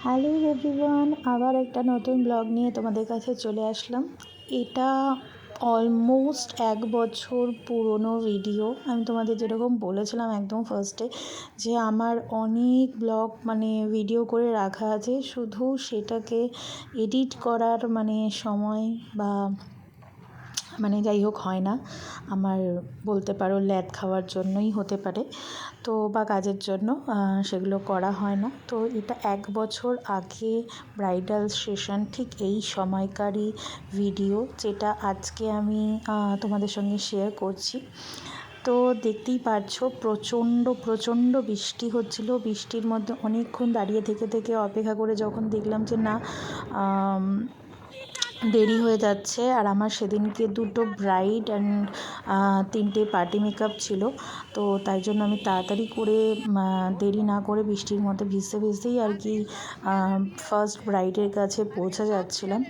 Hello everyone, আবার একটা নতুন ব্লগ নিয়ে তোমাদের কাছে চলে আসলাম। এটা অলমোস্ট 1 বছর পুরনো ভিডিও। আমি তোমাদের যেরকম বলেছিলাম একদম ফার্স্টে যে আমার অনেক ব্লগ ভিডিও করে রাখা আছে, শুধু সেটাকে এডিট করার সময় বা যাই হোক হয় না। আমার বলতে পারো ল্যাদ খাওয়ার জন্যই হতে পারে, তো বা কাজের জন্য সেগুলো করা হয় না। তো এটা 1 বছর আগে ব্রাইডাল সেশন, ঠিক এই সময়কারই ভিডিও, যেটা আজকে আমি তোমাদের সঙ্গে শেয়ার করছি। তো দেখতেই পারছো প্রচণ্ড বৃষ্টি হচ্ছিল। বৃষ্টির মধ্যে অনেকক্ষণ দাঁড়িয়ে থেকে অপেক্ষা করে যখন দেখলাম যে না দেরি হয়ে যাচ্ছে, আর আমার সেদিনকে 2টো ব্রাইড অ্যান্ড 3টে পার্টি মেকআপ ছিল, তো তাই জন্য আমি তাড়াতাড়ি করে দেরি না করে বৃষ্টির মধ্যে ভিজতেই আর কি ফার্স্ট ব্রাইডের কাছে পৌঁছে যাচ্ছিলাম।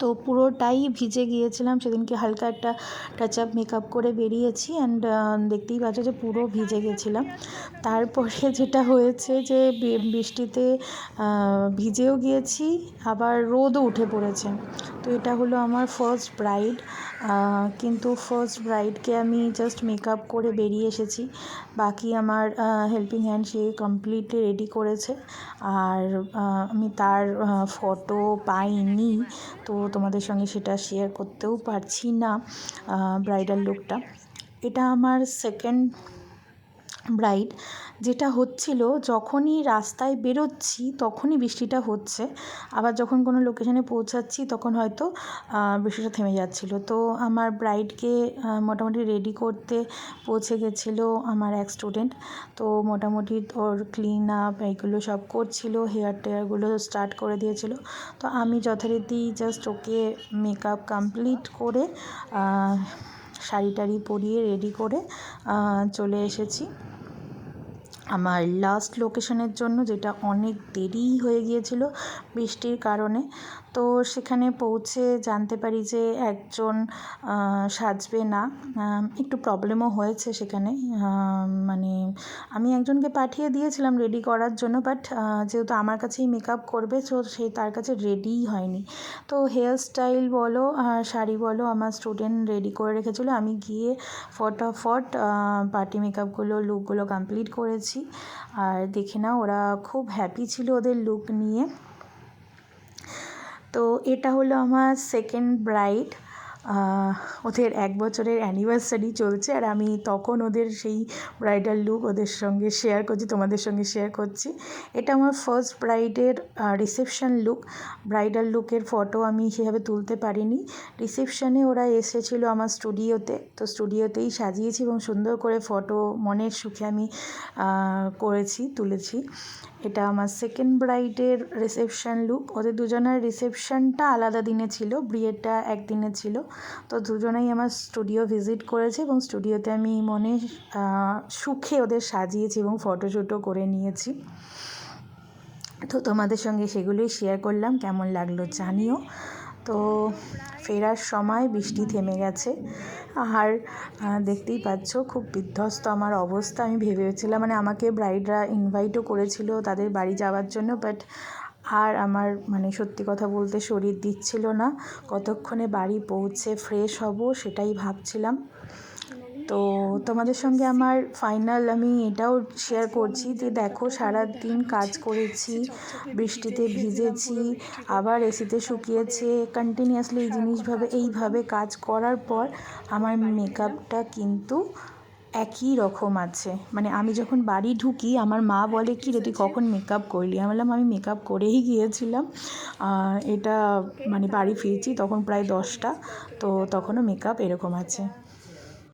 তো পুরোটাই ভিজে গিয়েছিলাম সেদিনকে, হালকা একটা টাচ আপ মেকআপ করে বেরিয়েছি অ্যান্ড দেখতেই পাচ্ছ যে পুরো ভিজে গেছিলাম। তারপরে যেটা হয়েছে যে বৃষ্টিতে ভিজেও গিয়েছি, আবার রোদও উঠে পড়েছে। তো এটা হলো আমার ফার্স্ট ব্রাইড, কিন্তু ফার্স্ট ব্রাইডকে আমি জাস্ট মেকআপ করে বেরিয়ে এসেছি। বাকি আমার হেল্পিং হ্যান্ড সে কমপ্লিটলি রেডি করেছে, আর আমি তার ফটো পাইনি, তো তোমাদের সঙ্গে সেটা শেয়ার করতেও পারছি না ব্রাইডাল লুকটা। এটা আমার সেকেন্ড ব্রাইড। যেটা হচ্ছিল, যখনই রাস্তায় বেরোচ্ছি তখনই বৃষ্টিটা হচ্ছে, আবার যখন কোনো লোকেশানে পৌঁছাচ্ছি তখন হয়তো বৃষ্টিটা থেমে যাচ্ছিলো। তো আমার ব্রাইডকে মোটামুটি রেডি করতে পৌঁছে গেছিলো আমার এক স্টুডেন্ট। তো মোটামুটি ওর ক্লিন আপ এইগুলো সব করছিল, হেয়ার টেয়ারগুলো স্টার্ট করে দিয়েছিল। তো আমি যথারীতি জাস্ট ওকে মেকআপ কমপ্লিট করে শাড়ি টাড়ি পরিয়ে রেডি করে চলে এসেছি আমার লাস্ট লোকেশনের জন্য, যেটা অনেক দেরি হয়ে গিয়েছিল বৃষ্টির কারণে। তো সেখানে পৌঁছে জানতে পারি যে একজন সাজবে না, একটু প্রবলেমও হয়েছে সেখানে। আমি একজনকে পাঠিয়ে দিয়েছিলাম রেডি করার জন্য, বাট যেহেতু আমার কাছেই মেকআপ করবে, সো সে তার কাছে রেডিই হয়নি। তো হেয়ার স্টাইল বলো শাড়ি বলো আমার স্টুডেন্ট রেডি করে রেখেছিলো, আমি গিয়ে ফটাফট পার্টি মেকআপগুলো লুকগুলো কমপ্লিট করেছি। আর দেখে না, ওরা খুব হ্যাপি ছিল ওদের লুক নিয়ে। তো এটা হলো আমার সেকেন্ড ব্রাইড। ওদের 1 বছরের অ্যানিভার্সারি চলছে, আর আমি তখন ওদের সেই ব্রাইডাল লুক ওদের সঙ্গে শেয়ার করছি, তোমাদের সঙ্গে শেয়ার করছি। এটা আমার ফার্স্ট ব্রাইডের রিসেপশন লুক। ব্রাইডাল লুকের ফটো আমি সেভাবে তুলতে পারিনি। রিসেপশানে ওরা এসেছিলো আমার স্টুডিওতে, তো স্টুডিওতেই সাজিয়েছি এবং সুন্দর করে ফটো মনের সুখে আমি তুলেছি। এটা আমার সেকেন্ড ব্রাইডের রিসেপশন লুক। ওদের দুজনের রিসেপশনটা আলাদা দিনে ছিল, বিয়েটা একদিনে ছিল। তো দুজনেই আমার স্টুডিও ভিজিট করেছে এবং স্টুডিওতে আমি মনের সুখে ওদের সাজিয়েছি এবং ফটোশ্যুটও করে নিয়েছি। তো তোমাদের সঙ্গে সেগুলোই শেয়ার করলাম, কেমন লাগলো জানিও। তো ফেরার সময় বৃষ্টি থেমে গেছে, আর দেখতেই পাচ্ছ খুব বিধ্বস্ত আমার অবস্থা। আমি ভেবেছিলাম আমাকে ব্রাইডরা ইনভাইটও করেছিল তাদের বাড়ি যাওয়ার জন্য, বাট আর আমার সত্যি কথা বলতে শরীর দিচ্ছিল না। কতক্ষণে বাড়ি পৌঁছে ফ্রেশ হব সেটাই ভাবছিলাম। তো তোমাদের সঙ্গে আমার ফাইনাল আমি এটাও শেয়ার করছি যে দেখো, সারাদিন কাজ করেছি, বৃষ্টিতে ভিজেছি, আবার এসিতে শুকিয়েছে, কন্টিনিউয়াসলি এইভাবে কাজ করার পর আমার মেকআপটা কিন্তু একই রকম আছে। আমি যখন বাড়ি ঢুকি আমার মা বলে, কি রে তুই কখন মেকআপ করলি? আমি বললাম আমি মেকআপ করেই গিয়েছিলাম। এটা বাড়ি ফিরছি তখন প্রায় 10টা, তো তখনও মেকআপ এরকম আছে।